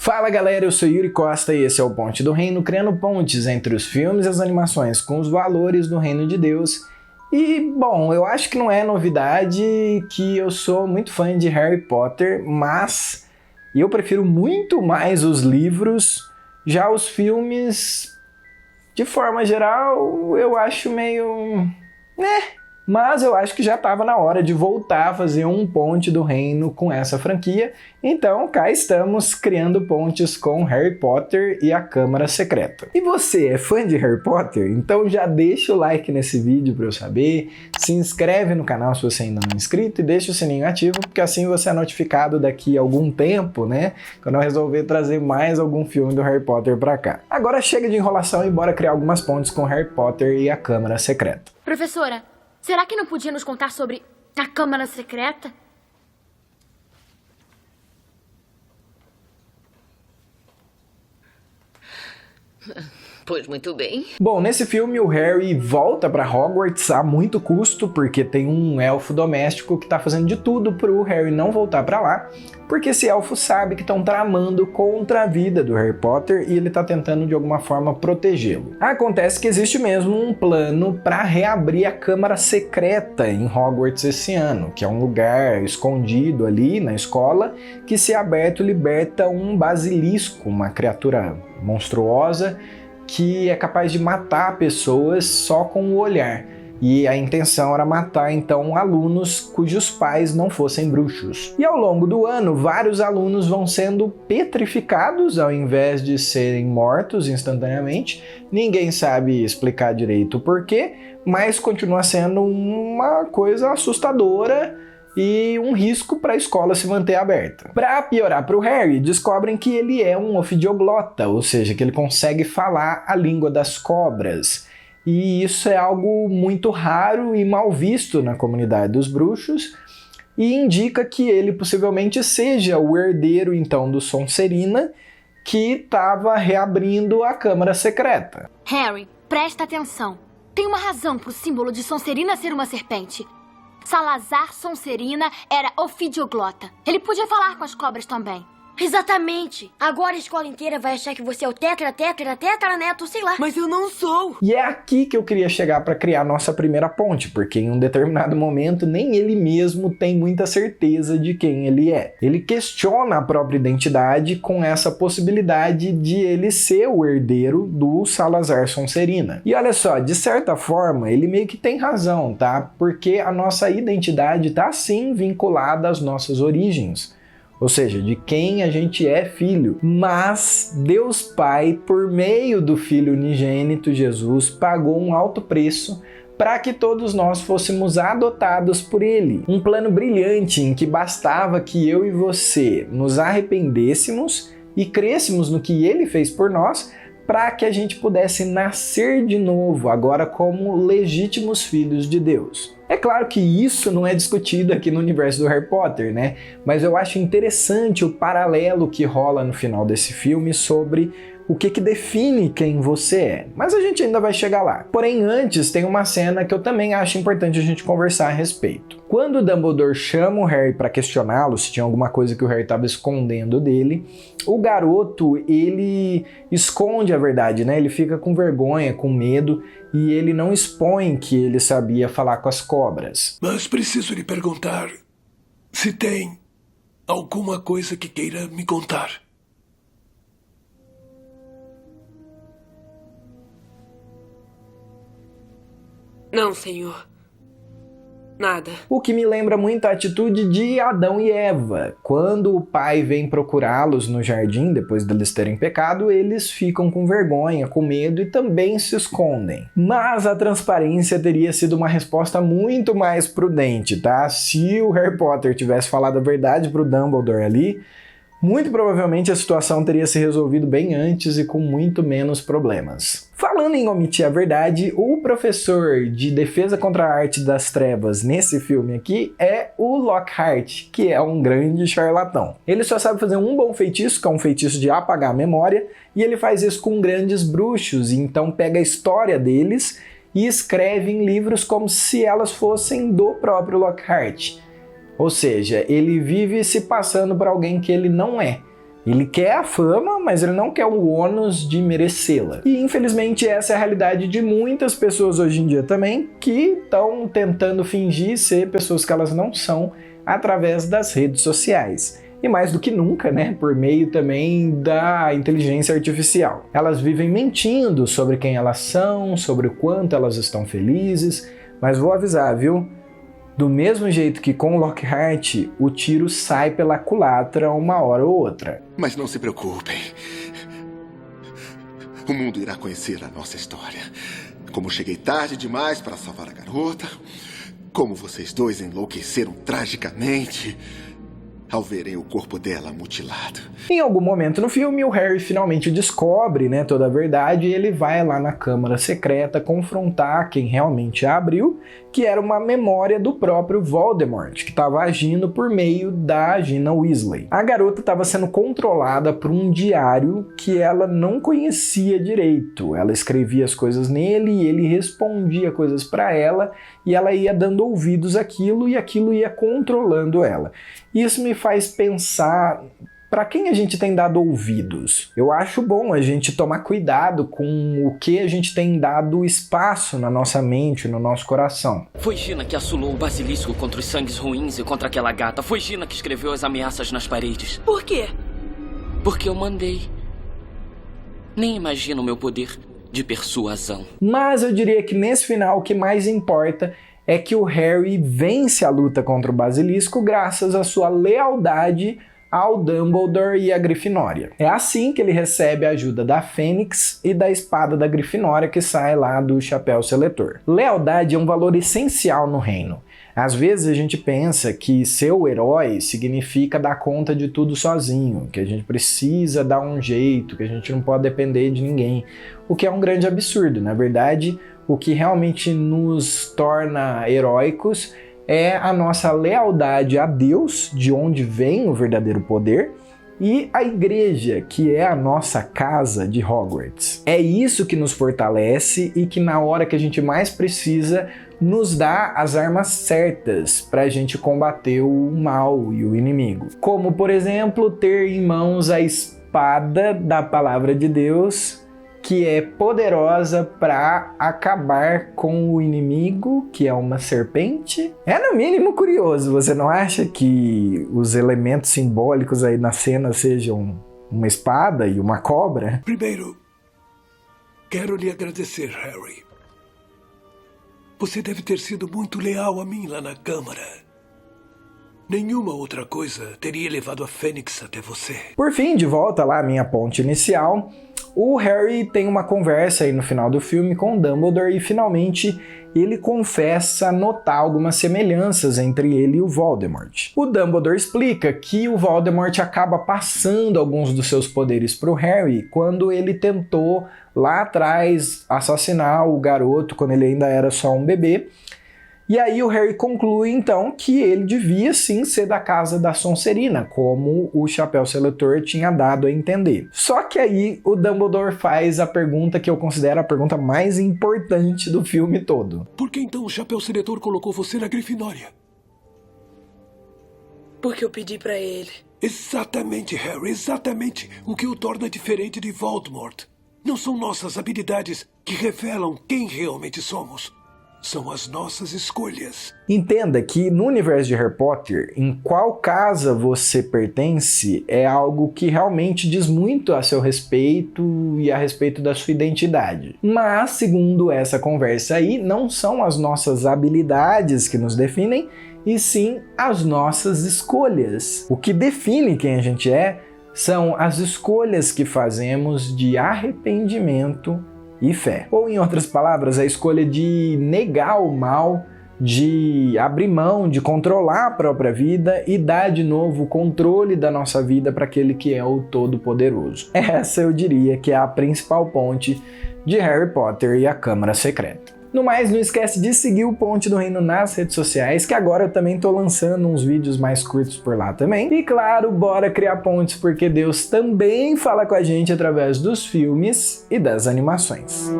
Fala galera, eu sou Yuri Costa e esse é o Ponte do Reino, criando pontes entre os filmes e as animações com os valores do Reino de Deus. E, bom, eu acho que não é novidade que eu sou muito fã de Harry Potter, mas eu prefiro muito mais os livros. Já os filmes, de forma geral, eu acho meio... Mas eu acho que já estava na hora de voltar a fazer um Ponte do Reino com essa franquia. Então cá estamos criando pontes com Harry Potter e a Câmara Secreta. E você é fã de Harry Potter? Então já deixa o like nesse vídeo para eu saber, se inscreve no canal se você ainda não é inscrito e deixa o sininho ativo, porque assim você é notificado daqui a algum tempo, né? Quando eu resolver trazer mais algum filme do Harry Potter para cá. Agora chega de enrolação e bora criar algumas pontes com Harry Potter e a Câmara Secreta. Professora, será que não podia nos contar sobre a Câmara Secreta? Pois muito bem. Bom, nesse filme o Harry volta para Hogwarts a muito custo, porque tem um elfo doméstico que tá fazendo de tudo pro Harry não voltar para lá, porque esse elfo sabe que estão tramando contra a vida do Harry Potter e ele tá tentando de alguma forma protegê-lo. Acontece que existe mesmo um plano para reabrir a Câmara Secreta em Hogwarts esse ano, que é um lugar escondido ali na escola, que se aberto liberta um basilisco, uma criatura monstruosa, que é capaz de matar pessoas só com o olhar. E a intenção era matar, então, alunos cujos pais não fossem bruxos. E ao longo do ano, vários alunos vão sendo petrificados ao invés de serem mortos instantaneamente. Ninguém sabe explicar direito o porquê, mas continua sendo uma coisa assustadora e um risco para a escola se manter aberta. Para piorar para o Harry, descobrem que ele é um ofidioglota, ou seja, que ele consegue falar a língua das cobras. E isso é algo muito raro e mal visto na comunidade dos bruxos, e indica que ele possivelmente seja o herdeiro então do Sonserina, que estava reabrindo a Câmara Secreta. Harry, presta atenção. Tem uma razão para o símbolo de Sonserina ser uma serpente. Salazar Sonserina era ofidioglota. Ele podia falar com as cobras também. Exatamente! Agora a escola inteira vai achar que você é o tetraneto, sei lá. Mas eu não sou! E é aqui que eu queria chegar para criar nossa primeira ponte, porque em um determinado momento nem ele mesmo tem muita certeza de quem ele é. Ele questiona a própria identidade com essa possibilidade de ele ser o herdeiro do Salazar Sonserina. E olha só, de certa forma, ele meio que tem razão, tá? Porque a nossa identidade tá sim vinculada às nossas origens. Ou seja, de quem a gente é filho. Mas Deus Pai, por meio do Filho unigênito Jesus, pagou um alto preço para que todos nós fôssemos adotados por Ele. Um plano brilhante em que bastava que eu e você nos arrependêssemos e crêssemos no que Ele fez por nós, para que a gente pudesse nascer de novo, agora como legítimos filhos de Deus. É claro que isso não é discutido aqui no universo do Harry Potter, né? Mas eu acho interessante o paralelo que rola no final desse filme sobre o que define quem você é. Mas a gente ainda vai chegar lá. Porém, antes tem uma cena que eu também acho importante a gente conversar a respeito. Quando o Dumbledore chama o Harry para questioná-lo se tinha alguma coisa que o Harry estava escondendo dele, o garoto, ele esconde a verdade, né? Ele fica com vergonha, com medo, e ele não expõe que ele sabia falar com as cobras. Mas preciso lhe perguntar se tem alguma coisa que queira me contar. Não, senhor. Nada. O que me lembra muito a atitude de Adão e Eva. Quando o pai vem procurá-los no jardim, depois deles terem pecado, eles ficam com vergonha, com medo e também se escondem. Mas a transparência teria sido uma resposta muito mais prudente, tá? Se o Harry Potter tivesse falado a verdade pro Dumbledore ali, muito provavelmente a situação teria se resolvido bem antes e com muito menos problemas. Falando em omitir a verdade, o professor de defesa contra a arte das trevas nesse filme aqui é o Lockhart, que é um grande charlatão. Ele só sabe fazer um bom feitiço, que é um feitiço de apagar a memória, e ele faz isso com grandes bruxos, então pega a história deles e escreve em livros como se elas fossem do próprio Lockhart. Ou seja, ele vive se passando por alguém que ele não é. Ele quer a fama, mas ele não quer o ônus de merecê-la. E infelizmente essa é a realidade de muitas pessoas hoje em dia também, que estão tentando fingir ser pessoas que elas não são através das redes sociais. E mais do que nunca, né, por meio também da inteligência artificial. Elas vivem mentindo sobre quem elas são, sobre o quanto elas estão felizes, mas vou avisar, viu? Do mesmo jeito que com Lockhart, o tiro sai pela culatra uma hora ou outra. Mas não se preocupem. O mundo irá conhecer a nossa história. Como cheguei tarde demais para salvar a garota, como vocês dois enlouqueceram tragicamente ao verem o corpo dela mutilado. Em algum momento no filme, o Harry finalmente descobre, né, toda a verdade e ele vai lá na Câmara Secreta confrontar quem realmente a abriu, que era uma memória do próprio Voldemort, que estava agindo por meio da Gina Weasley. A garota estava sendo controlada por um diário que ela não conhecia direito. Ela escrevia as coisas nele e ele respondia coisas para ela e ela ia dando ouvidos àquilo e aquilo ia controlando ela. Isso me faz pensar para quem a gente tem dado ouvidos. Eu acho bom a gente tomar cuidado com o que a gente tem dado espaço na nossa mente, no nosso coração. Foi Gina que assolou o basilisco contra os sangues ruins e contra aquela gata. Foi Gina que escreveu as ameaças nas paredes. Por quê? Porque eu mandei. Nem imagino o meu poder de persuasão. Mas eu diria que nesse final o que mais importa é que o Harry vence a luta contra o basilisco graças à sua lealdade ao Dumbledore e à Grifinória. É assim que ele recebe a ajuda da Fênix e da espada da Grifinória que sai lá do chapéu seletor. Lealdade é um valor essencial no reino. Às vezes a gente pensa que ser o herói significa dar conta de tudo sozinho, que a gente precisa dar um jeito, que a gente não pode depender de ninguém, o que é um grande absurdo. Na verdade, o que realmente nos torna heróicos é a nossa lealdade a Deus, de onde vem o verdadeiro poder, e a igreja, que é a nossa casa de Hogwarts. É isso que nos fortalece e que na hora que a gente mais precisa, nos dá as armas certas para a gente combater o mal e o inimigo. Como, por exemplo, ter em mãos a espada da palavra de Deus, que é poderosa para acabar com o inimigo, que é uma serpente. É no mínimo curioso, você não acha que os elementos simbólicos aí na cena sejam uma espada e uma cobra? Primeiro, quero lhe agradecer, Harry. Você deve ter sido muito leal a mim lá na Câmara. Nenhuma outra coisa teria levado a Fênix até você. Por fim, de volta lá à minha ponte inicial, o Harry tem uma conversa aí no final do filme com o Dumbledore e finalmente ele confessa notar algumas semelhanças entre ele e o Voldemort. O Dumbledore explica que o Voldemort acaba passando alguns dos seus poderes para o Harry quando ele tentou lá atrás assassinar o garoto quando ele ainda era só um bebê. E aí o Harry conclui então que ele devia sim ser da casa da Sonserina, como o Chapéu Seletor tinha dado a entender. Só que aí o Dumbledore faz a pergunta que eu considero a pergunta mais importante do filme todo. Por que então o Chapéu Seletor colocou você na Grifinória? Porque eu pedi pra ele. Exatamente, Harry, exatamente o que o torna diferente de Voldemort. Não são nossas habilidades que revelam quem realmente somos. São as nossas escolhas. Entenda que no universo de Harry Potter, em qual casa você pertence é algo que realmente diz muito a seu respeito e a respeito da sua identidade. Mas, segundo essa conversa aí, não são as nossas habilidades que nos definem, e sim as nossas escolhas. O que define quem a gente é são as escolhas que fazemos de arrependimento e fé. Ou, em outras palavras, a escolha de negar o mal, de abrir mão, de controlar a própria vida e dar de novo o controle da nossa vida para aquele que é o Todo-Poderoso. Essa eu diria que é a principal ponte de Harry Potter e a Câmara Secreta. No mais, não esquece de seguir o Ponte do Reino nas redes sociais, que agora eu também tô lançando uns vídeos mais curtos por lá também. E claro, bora criar pontes, porque Deus também fala com a gente através dos filmes e das animações.